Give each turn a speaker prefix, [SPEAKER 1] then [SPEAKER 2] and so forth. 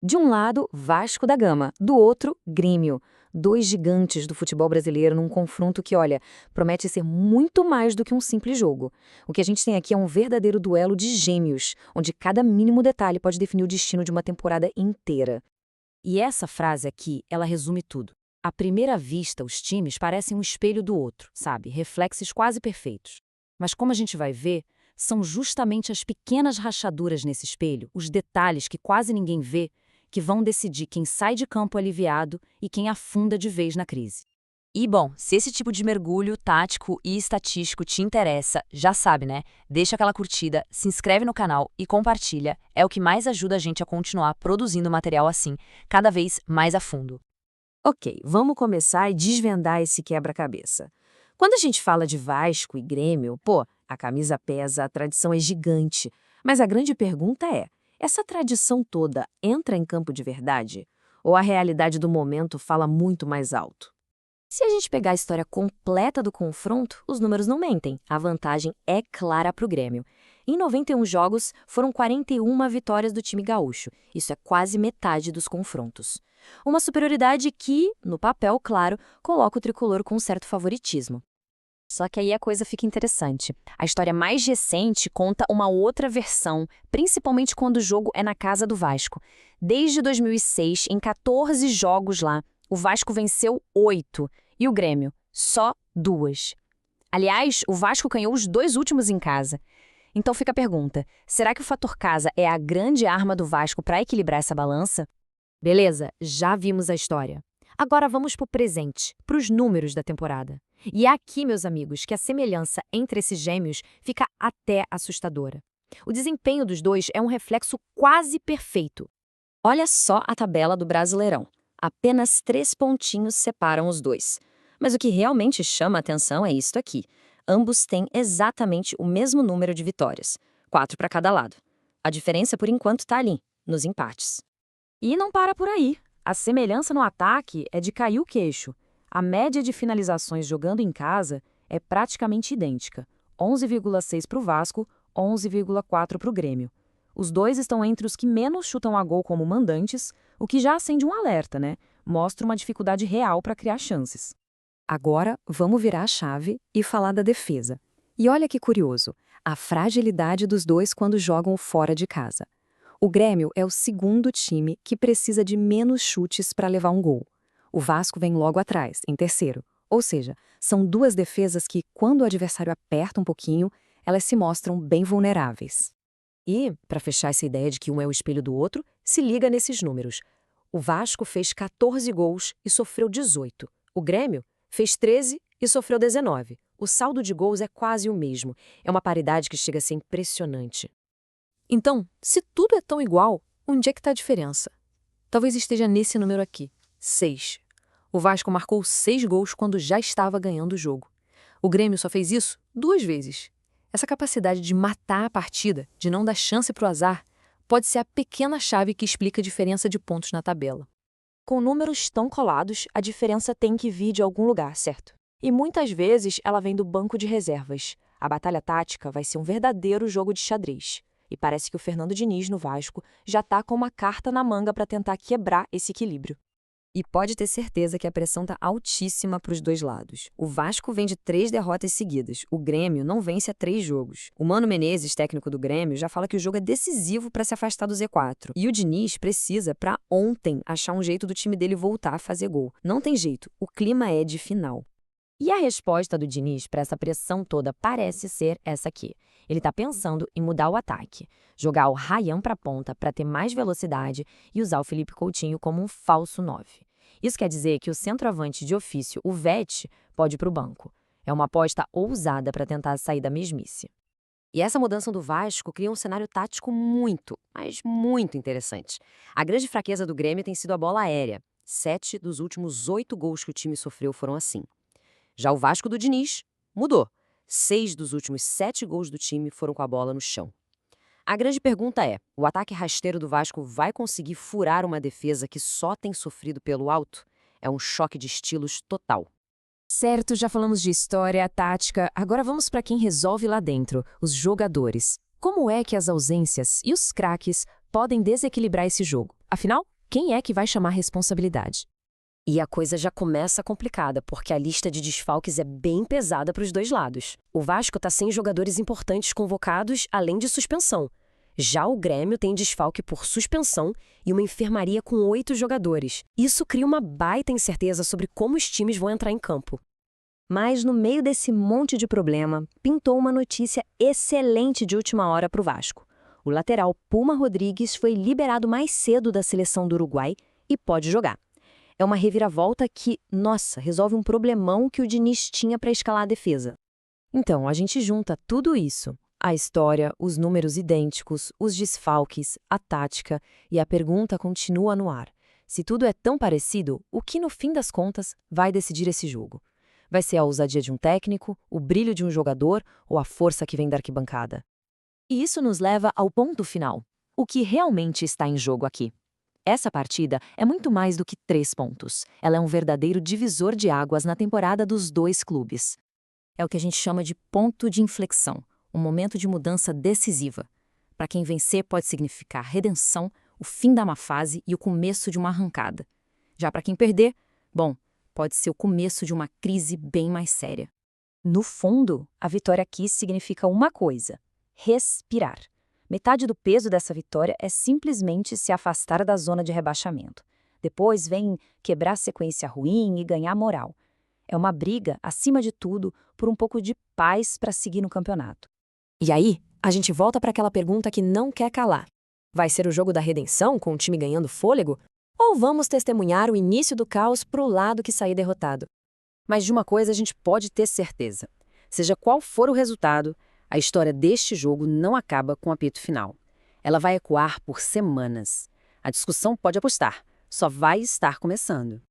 [SPEAKER 1] De um lado, Vasco da Gama, do outro, Grêmio. Dois gigantes do futebol brasileiro num confronto que, olha, promete ser muito mais do que um simples jogo. O que a gente tem aqui é um verdadeiro duelo de gêmeos, onde cada mínimo detalhe pode definir o destino de uma temporada inteira. E essa frase aqui, ela resume tudo. À primeira vista, os times parecem um espelho do outro, sabe? Reflexos quase perfeitos. Mas como a gente vai ver, são justamente as pequenas rachaduras nesse espelho, os detalhes que quase ninguém vê, que vão decidir quem sai de campo aliviado e quem afunda de vez na crise.
[SPEAKER 2] E bom, se esse tipo de mergulho tático e estatístico te interessa, já sabe, né? Deixa aquela curtida, se inscreve no canal e compartilha. É o que mais ajuda a gente a continuar produzindo material assim, cada vez mais a fundo.
[SPEAKER 1] Ok, vamos começar e desvendar esse quebra-cabeça. Quando a gente fala de Vasco e Grêmio, pô, a camisa pesa, a tradição é gigante. Mas a grande pergunta é, essa tradição toda entra em campo de verdade? Ou a realidade do momento fala muito mais alto? Se a gente pegar a história completa do confronto, os números não mentem. A vantagem é clara para o Grêmio. Em 91 jogos, foram 41 vitórias do time gaúcho. Isso é quase metade dos confrontos. Uma superioridade que, no papel, claro, coloca o tricolor com um certo favoritismo. Só que aí a coisa fica interessante. A história mais recente conta uma outra versão, principalmente quando o jogo é na casa do Vasco. Desde 2006, em 14 jogos lá, o Vasco venceu 8 e o Grêmio só 2. Aliás, o Vasco ganhou os 2 últimos em casa. Então fica a pergunta, será que o fator casa é a grande arma do Vasco para equilibrar essa balança? Beleza, já vimos a história. Agora vamos para o presente, para os números da temporada. E é aqui, meus amigos, que a semelhança entre esses gêmeos fica até assustadora. O desempenho dos dois é um reflexo quase perfeito. Olha só a tabela do Brasileirão. Apenas 3 pontinhos separam os dois. Mas o que realmente chama a atenção é isto aqui. Ambos têm exatamente o mesmo número de vitórias, 4 para cada lado. A diferença, por enquanto, está ali, nos empates. E não para por aí. A semelhança no ataque é de cair o queixo. A média de finalizações jogando em casa é praticamente idêntica. 11,6 para o Vasco, 11,4 para o Grêmio. Os dois estão entre os que menos chutam a gol como mandantes, o que já acende um alerta, né? Mostra uma dificuldade real para criar chances. Agora, vamos virar a chave e falar da defesa. E olha que curioso, a fragilidade dos dois quando jogam fora de casa. O Grêmio é o segundo time que precisa de menos chutes para levar um gol. O Vasco vem logo atrás, em terceiro. Ou seja, são duas defesas que, quando o adversário aperta um pouquinho, elas se mostram bem vulneráveis. E, para fechar essa ideia de que um é o espelho do outro, se liga nesses números. O Vasco fez 14 gols e sofreu 18. O Grêmio fez 13 e sofreu 19. O saldo de gols é quase o mesmo. É uma paridade que chega a ser impressionante. Então, se tudo é tão igual, onde é que está a diferença? Talvez esteja nesse número aqui, 6. O Vasco marcou 6 gols quando já estava ganhando o jogo. O Grêmio só fez isso 2 vezes. Essa capacidade de matar a partida, de não dar chance para o azar, pode ser a pequena chave que explica a diferença de pontos na tabela. Com números tão colados, a diferença tem que vir de algum lugar, certo? E muitas vezes ela vem do banco de reservas. A batalha tática vai ser um verdadeiro jogo de xadrez. E parece que o Fernando Diniz, no Vasco, já está com uma carta na manga para tentar quebrar esse equilíbrio. E pode ter certeza que a pressão está altíssima para os dois lados. O Vasco vem de 3 derrotas seguidas. O Grêmio não vence há 3 jogos. O Mano Menezes, técnico do Grêmio, já fala que o jogo é decisivo para se afastar do Z4. E o Diniz precisa, para ontem, achar um jeito do time dele voltar a fazer gol. Não tem jeito. O clima é de final. E a resposta do Diniz para essa pressão toda parece ser essa aqui. Ele está pensando em mudar o ataque, jogar o Ryan para a ponta para ter mais velocidade e usar o Felipe Coutinho como um falso 9. Isso quer dizer que o centroavante de ofício, o Vete, pode ir para o banco. É uma aposta ousada para tentar sair da mesmice. E essa mudança do Vasco cria um cenário tático muito, mas muito interessante. A grande fraqueza do Grêmio tem sido a bola aérea. 7 dos últimos 8 gols que o time sofreu foram assim. Já o Vasco do Diniz mudou. 6 dos últimos 7 gols do time foram com a bola no chão. A grande pergunta é, o ataque rasteiro do Vasco vai conseguir furar uma defesa que só tem sofrido pelo alto? É um choque de estilos total. Certo, já falamos de história, tática, agora vamos para quem resolve lá dentro, os jogadores. Como é que as ausências e os craques podem desequilibrar esse jogo?
[SPEAKER 3] Afinal, quem é que vai chamar responsabilidade?
[SPEAKER 4] E a coisa já começa complicada, porque a lista de desfalques é bem pesada para os dois lados. O Vasco está sem jogadores importantes convocados, além de suspensão. Já o Grêmio tem desfalque por suspensão e uma enfermaria com 8 jogadores. Isso cria uma baita incerteza sobre como os times vão entrar em campo.
[SPEAKER 5] Mas no meio desse monte de problema, pintou uma notícia excelente de última hora para o Vasco. O lateral Puma Rodrigues foi liberado mais cedo da seleção do Uruguai e pode jogar. É uma reviravolta que, nossa, resolve um problemão que o Diniz tinha para escalar a defesa.
[SPEAKER 3] Então, a gente junta tudo isso, a história, os números idênticos, os desfalques, a tática, e a pergunta continua no ar. Se tudo é tão parecido, o que no fim das contas vai decidir esse jogo? Vai ser a ousadia de um técnico, o brilho de um jogador ou a força que vem da arquibancada?
[SPEAKER 2] E isso nos leva ao ponto final. O que realmente está em jogo aqui? Essa partida é muito mais do que 3 pontos. Ela é um verdadeiro divisor de águas na temporada dos dois clubes.
[SPEAKER 6] É o que a gente chama de ponto de inflexão, um momento de mudança decisiva. Para quem vencer pode significar redenção, o fim da má fase e o começo de uma arrancada. Já para quem perder, bom, pode ser o começo de uma crise bem mais séria.
[SPEAKER 5] No fundo, a vitória aqui significa uma coisa: respirar. Metade do peso dessa vitória é simplesmente se afastar da zona de rebaixamento. Depois vem quebrar a sequência ruim e ganhar moral. É uma briga, acima de tudo, por um pouco de paz para seguir no campeonato.
[SPEAKER 3] E aí, a gente volta para aquela pergunta que não quer calar. Vai ser o jogo da redenção, com o time ganhando fôlego? Ou vamos testemunhar o início do caos pro lado que sair derrotado?
[SPEAKER 4] Mas de uma coisa a gente pode ter certeza. Seja qual for o resultado, a história deste jogo não acaba com o apito final. Ela vai ecoar por semanas. A discussão pode apostar, só vai estar começando.